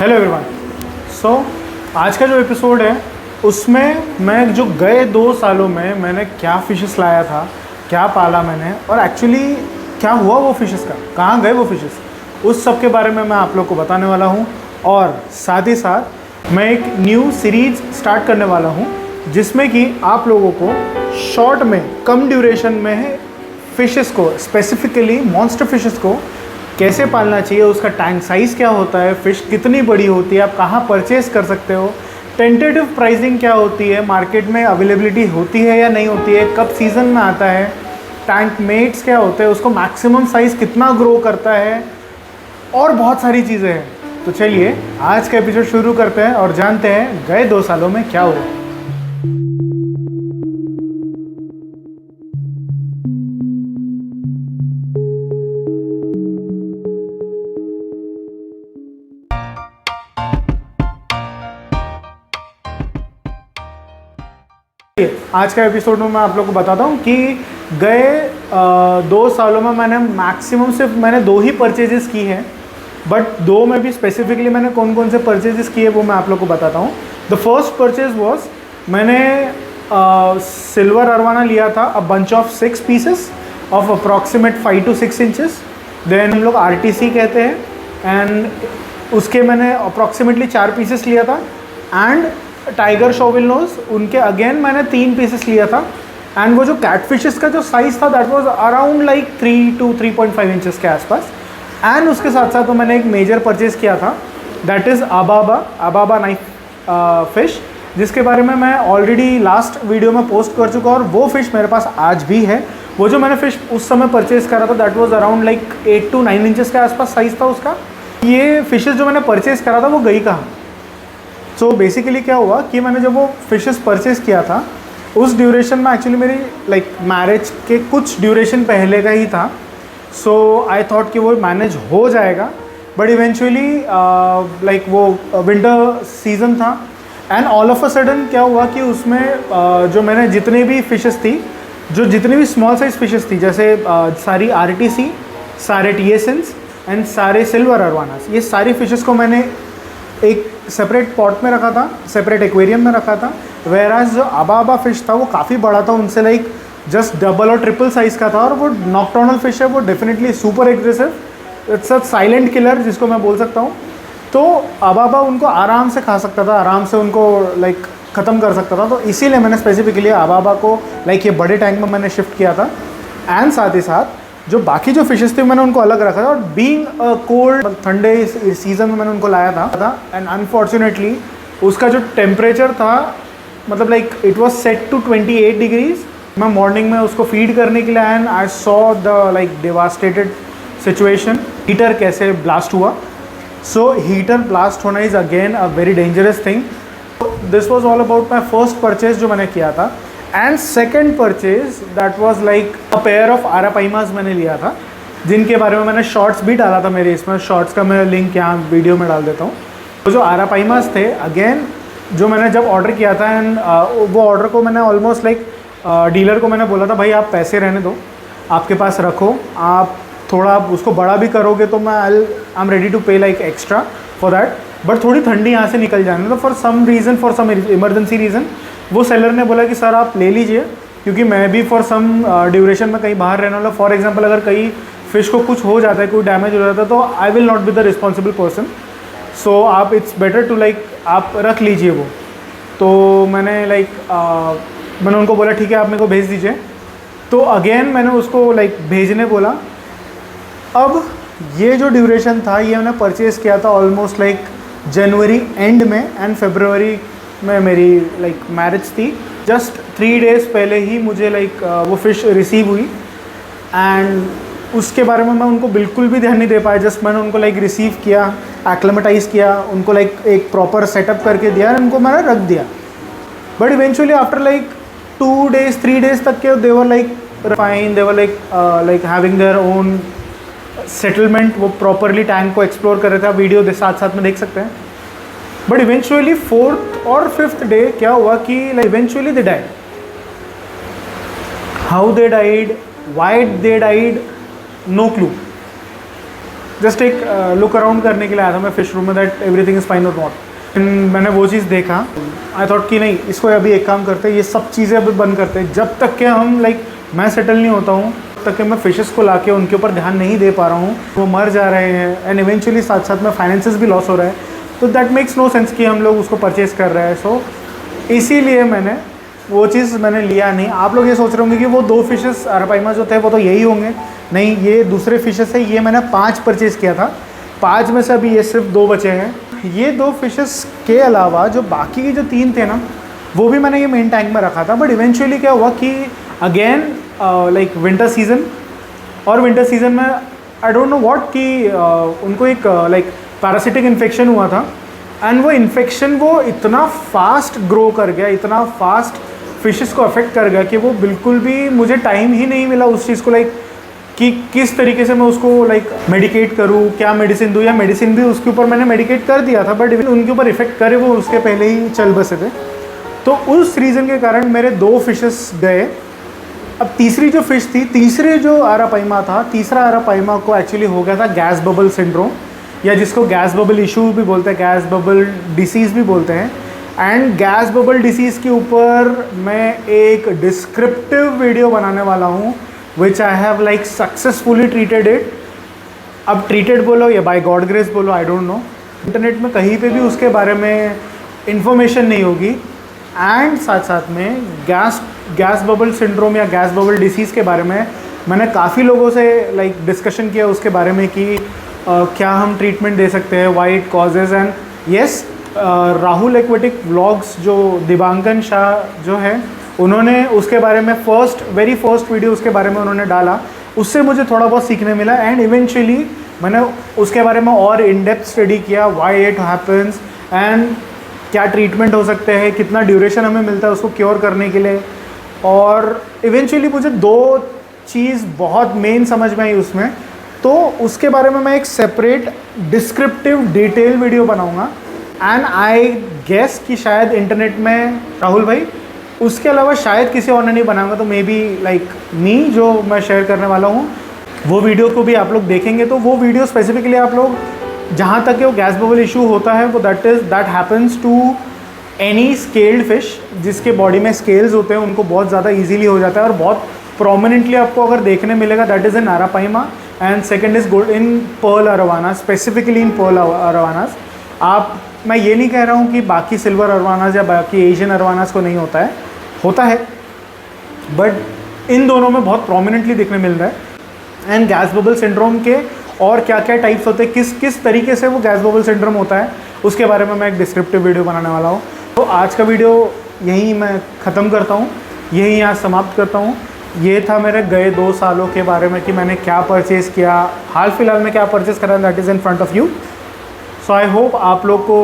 Hello everyone. सो आज का जो एपिसोड है उसमें मैं जो गए 2 सालों में मैंने क्या फ़िशेस लाया था, क्या पाला मैंने, और एक्चुअली क्या हुआ वो फ़िशेस का, कहाँ गए वो फ़िशेस, उस सब के बारे में मैं आप लोग को बताने वाला हूँ। और साथ ही साथ मैं एक न्यू सीरीज़ स्टार्ट करने वाला हूँ जिसमें कि आप लोगों को शॉर्ट में, कम ड्यूरेशन में फ़िशेस को, स्पेसिफिकली मॉन्स्टर फ़िशेस को कैसे पालना चाहिए, उसका टैंक साइज़ क्या होता है, फ़िश कितनी बड़ी होती है, आप कहाँ परचेज़ कर सकते हो, टेंटेटिव प्राइसिंग क्या होती है, मार्केट में अवेलेबिलिटी होती है या नहीं होती है, कब सीज़न में आता है, टैंक मेट्स क्या होते हैं, उसको मैक्सिमम साइज़ कितना ग्रो करता है, और बहुत सारी चीज़ें हैं। तो चलिए आज का एपिसोड शुरू करते हैं और जानते हैं गए 2 सालों में क्या हुआ। आज का एपिसोड में मैं आप लोग को बताता हूँ कि गए 2 सालों में मैंने मैक्सिमम सिर्फ मैंने 2 ही परचेजेस की हैं, बट 2 में भी स्पेसिफिकली मैंने कौन कौन से परचेजेस किए वो मैं आप लोग को बताता हूँ। द फर्स्ट परचेज वॉज, मैंने सिल्वर अरवाना लिया था, a bunch of 6 pieces of approximate 5 to 6 inches. Then हम लोग RTC कहते हैं, एंड उसके मैंने अप्रॉक्सीमेटली 4 पीसेस लिया था। एंड टाइगर शॉविल नोज, उनके अगेन मैंने 3 पीसेस लिया था। एंड वो जो कैटफिशेस का जो साइज़ था that was around like 3 to 3.5 inches के आसपास। एंड उसके साथ साथ तो मैंने एक मेजर परचेज़ किया था, दैट इज़ अबाबा नाइफ फ़िश, जिसके बारे में मैं ऑलरेडी लास्ट वीडियो में पोस्ट कर चुका हूँ, और वो फ़िश मेरे पास आज भी है। वो जो मैंने फ़िश उस समय परचेज़ करा था that was around like 8 to 9 inches के आसपास साइज़ था उसका। ये फ़िशेस जो मैंने परचेज़ करा था वो गई कहाँ। सो बेसिकली क्या हुआ कि मैंने जब वो फ़िशेस परचेज़ किया था उस ड्यूरेशन में, एक्चुअली मेरी लाइक मैरिज के कुछ ड्यूरेशन पहले का ही था। सो आई थॉट कि वो मैनेज हो जाएगा, बट इवेंचुअली लाइक वो विंटर सीज़न था। And all of a sudden क्या हुआ कि उसमें जो मैंने जितने भी फ़िशेस थी, जो जितनी भी स्मॉल साइज़ फ़िशेस थी, जैसे सारी RTC, सारे TSNs एंड सारे सिल्वर अरवानास, ये सारी फ़िशेस को मैंने एक सेपरेट पॉट में रखा था, सेपरेट एक्वेरियम में रखा था। वेराज जो अबाबा फ़िश था वो काफ़ी बड़ा था, उनसे लाइक जस्ट डबल और ट्रिपल साइज़ का था, और वो नॉक्टर्नल फ़िश है, वो definitely super aggressive, it's a silent killer जिसको मैं बोल सकता हूँ। तो अबाबा उनको आराम से खा सकता था, आराम से उनको लाइक ख़त्म कर सकता था। तो इसीलिए मैंने स्पेसिफिकली अबाबा को लाइक ये बड़े टैंक में मैंने शिफ्ट किया था। एंड साथ ही साथ जो बाकी जो फिशेस थे मैंने उनको अलग रखा था, और बीइंग कोल्ड ठंडे सीज़न में मैंने उनको लाया था। एंड अनफॉर्चुनेटली उसका जो टेम्परेचर था, मतलब like it was set to 28 degrees. मैं मॉर्निंग में उसको फीड करने के लिए आया, and I saw the like devastated situation, heater कैसे ब्लास्ट हुआ। सो हीटर ब्लास्ट होना is again a very dangerous thing. This was all about my first purchase जो मैंने किया था। And second purchase that was like a pair of arapaimas मैंने लिया था, जिनके बारे में मैंने शॉर्ट्स भी डाला था मेरे इसमें। शॉर्ट्स का मैं लिंक यहाँ वीडियो में डाल देता हूँ। तो जो आरापाइमास थे, अगेन जो मैंने जब ऑर्डर किया था, एंड वो ऑर्डर को मैंने ऑलमोस्ट लाइक डीलर को मैंने बोला था, भाई आप पैसे रहने दो, आपके पास रखो, आप थोड़ा उसको बड़ा भी करोगे तो मैं I am ready to pay like extra for that, but थोड़ी ठंडी यहाँ से निकल जाने। तो for some reason, for some emergency reason, वो सेलर ने बोला कि सर आप ले लीजिए, क्योंकि मैं भी फॉर सम ड्यूरेशन में कहीं बाहर रहने वाला। फॉर एग्जांपल अगर कहीं फ़िश को कुछ हो जाता है, कोई डैमेज हो जाता है, तो I will not be the responsible person. So आप इट्स बेटर टू लाइक आप रख लीजिए वो। तो मैंने लाइक मैंने उनको बोला ठीक है आप मेरे को भेज दीजिए। तो अगेन मैंने उसको लाइक भेजने बोला। अब ये जो ड्यूरेशन था ये मैंने परचेज़ किया था ऑलमोस्ट लाइक जनवरी एंड में, एंड फरवरी में मेरी लाइक मैरिज थी। जस्ट 3 डेज़ पहले ही मुझे लाइक वो फ़िश रिसीव हुई, एंड उसके बारे में मैं उनको बिल्कुल भी ध्यान नहीं दे पाया। जस्ट मैंने उनको लाइक रिसीव किया, एक्लेमेटाइज़ किया, उनको लाइक एक प्रॉपर सेटअप करके दिया, उनको मैंने रख दिया। But eventually after like 2 days 3 days तक के they were like fine, they were like having their own settlement, वो प्रॉपरली टैंक को एक्सप्लोर कर रहे थे। आप वीडियो साथ साथ में देख सकते हैं। बट इवेंचुअली 4th और 5th डे क्या हुआ कि like eventually they died. How they died, why they died, no clue. Just एक लुक अराउंड करने के लिए आया था मैं फिश रूम में, दैट एवरीथिंग इज़ फाइन और नॉट। मैंने वो चीज़ देखा, आई थॉट कि नहीं, इसको अभी एक काम करते हैं, ये सब चीज़ें अभी बंद करते हैं, जब तक कि हम मैं सेटल नहीं होता हूँ तब तक कि मैं फिशेस को लाके उनके ऊपर ध्यान नहीं दे पा रहा हूँ, वो मर जा रहे हैं एंड इवेंचुअली साथ साथ में फाइनेंसेस भी लॉस हो रहा है, तो दैट मेक्स नो सेंस कि हम लोग उसको परचेज़ कर रहे हैं। सो इसीलिए मैंने वो चीज़ लिया नहीं। आप लोग ये सोच रहे होंगे कि वो 2 फिशेस अरापाइमा जो थे वो तो यही होंगे, नहीं, ये दूसरे फिशेस है। ये मैंने 5 परचेज़ किया था, 5 में से अभी ये सिर्फ 2 बचे हैं। ये 2 फिशेस के अलावा जो बाकी के जो 3 थे ना, वो भी मैंने ये मेन टैंक में रखा था। बट इवेंचुअली क्या हुआ कि अगेन विंटर सीज़न, और विंटर सीज़न में आई डोंट नो व्हाट कि उनको एक पैरासिटिक इन्फेक्शन हुआ था, एंड वो इन्फेक्शन वो इतना फास्ट ग्रो कर गया, इतना फास्ट फिशेस को अफेक्ट कर गया कि वो बिल्कुल भी मुझे टाइम ही नहीं मिला उस चीज़ को कि किस तरीके से मैं उसको मेडिकेट करूँ, क्या मेडिसिन दूँ, या मेडिसिन भी उसके ऊपर मैंने मेडिकेट कर दिया था, बट उनके ऊपर इफेक्ट करे वो उसके पहले ही चल बसे थे। तो उस रीज़न के कारण मेरे 2 फिशेस गए। अब तीसरी जो फिश थी, तीसरे जो अरापाइमा था, तीसरा अरापाइमा को एक्चुअली हो गया था गैस बबल सिंड्रोम, या जिसको गैस बबल इशू भी बोलते हैं, गैस बबल डिसीज़ भी बोलते हैं। एंड गैस बबल डिसीज़ के ऊपर मैं एक डिस्क्रिप्टिव वीडियो बनाने वाला हूँ, which I have successfully treated it. अब ट्रीटेड बोलो या बाय गॉड ग्रेस बोलो, आई डोंट नो, इंटरनेट में कहीं पे भी उसके बारे में इंफॉर्मेशन नहीं होगी। एंड साथ साथ में गैस बबल सिंड्रोम या गैस बबल डिसीज़ के बारे में मैंने काफ़ी लोगों से डिस्कशन किया उसके बारे में कि क्या हम ट्रीटमेंट दे सकते हैं, why it causes. And yes, Rahul aquatic vlogs जो दिबांकन शाह जो है, उन्होंने उसके बारे में वेरी फर्स्ट वीडियो उसके बारे में उन्होंने डाला, उससे मुझे थोड़ा बहुत सीखने मिला। एंड इवेंचुअली मैंने उसके बारे में और इन डेप्थ स्टडी किया, वाई इट हैपन्स एंड क्या ट्रीटमेंट हो सकते हैं, कितना ड्यूरेशन हमें मिलता है उसको क्योर करने के लिए। और इवेंचुअली मुझे 2 चीज़ बहुत मेन समझ में आई उसमें, तो उसके बारे में मैं एक सेपरेट डिस्क्रिप्टिव डिटेल वीडियो बनाऊंगा। एंड आई गेस कि शायद इंटरनेट में राहुल भाई, उसके अलावा शायद किसी और ने नहीं बनाऊंगा, तो मे बी मी जो मैं शेयर करने वाला हूँ, वो वीडियो को भी आप लोग देखेंगे। तो वो वीडियो स्पेसिफिकली आप लोग, जहाँ तक कि वो गैस बबल इशू होता है, वो that happens to any scaled fish, जिसके बॉडी में स्केल्स होते हैं, उनको बहुत ज़्यादा ईजीली हो जाता है और बहुत प्रोमिनेंटली आपको अगर देखने मिलेगा, that is in arapaima. And second is gold in pearl arowana, specifically in pearl arowanas. मैं ये नहीं कह रहा हूँ कि बाकी सिल्वर अरवानास या बाकी एशियन अरवानास को नहीं होता है, बट इन दोनों में बहुत प्रोमिनेंटली देखने मिल रहा है। एंड गैस बबल सिंड्रोम के और क्या क्या टाइप्स होते हैं, किस तरीके से वो गैस बबल सिंड्रोम होता है, उसके बारे में मैं एक डिस्क्रिप्टिव वीडियो बनाने वाला हूँ। तो आज का वीडियो यहीं मैं ख़त्म करता हूँ, यहीं यहाँ समाप्त करता हूँ। ये था मेरे गए 2 सालों के बारे में कि मैंने क्या परचेज़ किया, हाल फिलहाल में क्या परचेज़ करा, that is in front of you. So I hope आप लोग को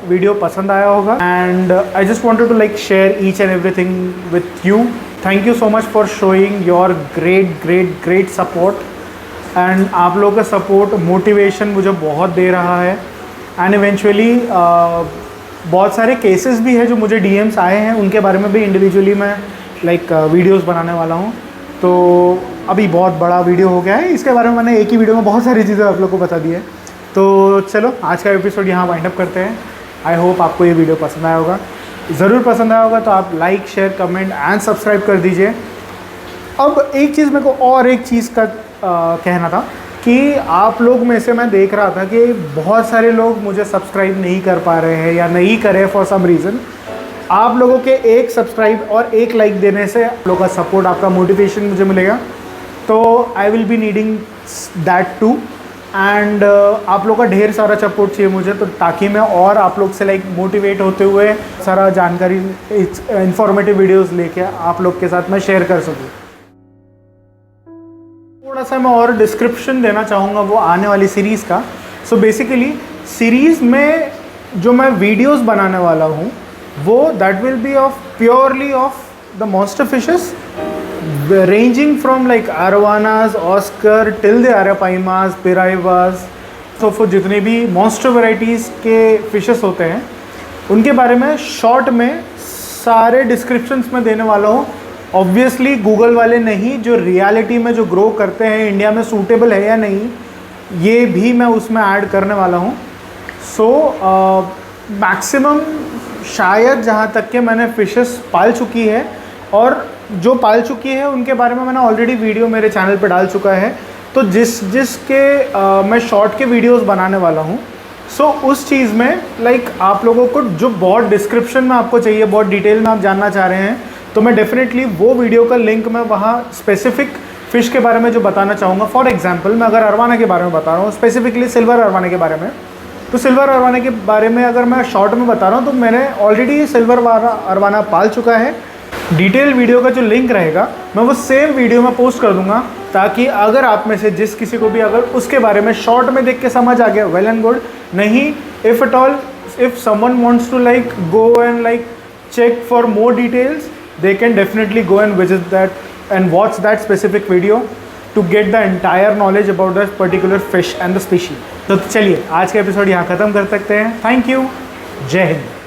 वीडियो पसंद आया होगा, and I just wanted to share each and everything with you. Thank you so much for showing your great support. And आप लोगों का support motivation मुझे बहुत दे रहा है। एंड इवेंचुअली बहुत सारे केसेस भी है जो मुझे डीएम्स आए हैं, उनके बारे में भी इंडिविजुअली मैं वीडियोस बनाने वाला हूँ। तो अभी बहुत बड़ा वीडियो हो गया है, इसके बारे में मैंने एक ही वीडियो में बहुत सारी चीज़ें आप लोगों को बता दी है। तो चलो आज का एपिसोड यहाँ वाइंड अप करते हैं। आई होप आपको ये वीडियो पसंद आया होगा। ज़रूर पसंद आया होगा तो आप like, share, comment and subscribe कर दीजिए। अब एक चीज़ मेरे को और एक चीज़ का कहना था कि आप लोग में से मैं देख रहा था कि बहुत सारे लोग मुझे सब्सक्राइब नहीं कर पा रहे हैं या नहीं करे फॉर सम रीज़न। आप लोगों के एक सब्सक्राइब और एक लाइक देने से आप लोगों का सपोर्ट, आपका मोटिवेशन मुझे मिलेगा। तो I will be needing that too. And आप लोग का ढेर सारा सपोर्ट चाहिए मुझे, तो ताकि मैं और आप लोग से मोटिवेट होते हुए सारा जानकारी, इंफॉर्मेटिव वीडियोस लेके आप लोग के साथ मैं शेयर कर सकूँ। थोड़ा सा मैं और डिस्क्रिप्शन देना चाहूँगा वो आने वाली सीरीज़ का। सो बेसिकली सीरीज़ में जो मैं वीडियोस बनाने वाला हूँ वो that will be purely of the monster fishes, ranging from arowanas, oscar till the arapaimas, piraivas। तो फिर जितने भी मॉन्स्टर वैराइटीज़ के फिशेस होते हैं उनके बारे में शॉर्ट में सारे डिस्क्रिप्शंस में देने वाला हूँ। ऑब्वियसली गूगल वाले नहीं, जो रियलिटी में जो ग्रो करते हैं इंडिया में सूटेबल है या नहीं ये भी मैं उसमें ऐड करने वाला हूँ। सो मैक्सिमम शायद जहाँ तक के मैंने फिशेस पाल चुकी है, और जो पाल चुकी है उनके बारे में मैंने ऑलरेडी वीडियो मेरे चैनल पे डाल चुका है। तो जिसके मैं शॉर्ट के वीडियोस बनाने वाला हूँ, सो उस चीज़ में लाइक आप लोगों को जो बहुत डिस्क्रिप्शन में आपको चाहिए, बहुत डिटेल में आप जानना चाह रहे हैं, तो मैं डेफिनेटली वो वीडियो का लिंक मैं वहाँ स्पेसिफिक फ़िश के बारे में जो बताना चाहूँगा। फॉर एग्जांपल मैं अगर अरवाना के बारे में बता रहा हूँ, स्पेसिफिकली सिल्वर अरवाना के बारे में, तो सिल्वर अरवाना के बारे में अगर मैं शॉर्ट में बता रहा हूँ तो मैंने ऑलरेडी सिल्वर अरवाना पाल चुका है। डिटेल वीडियो का जो लिंक रहेगा मैं वो सेम वीडियो में पोस्ट कर दूंगा, ताकि अगर आप में से जिस किसी को भी अगर उसके बारे में शॉर्ट में देख के समझ आ गया, वेल एंड गुड। नहीं, if at all if someone wants to like go and like check for more details, they can definitely go and visit that and watch that specific video to get the entire knowledge about that particular fish and the species। तो चलिए आज का episode यहाँ ख़त्म कर सकते हैं। Thank you, जय हिंद।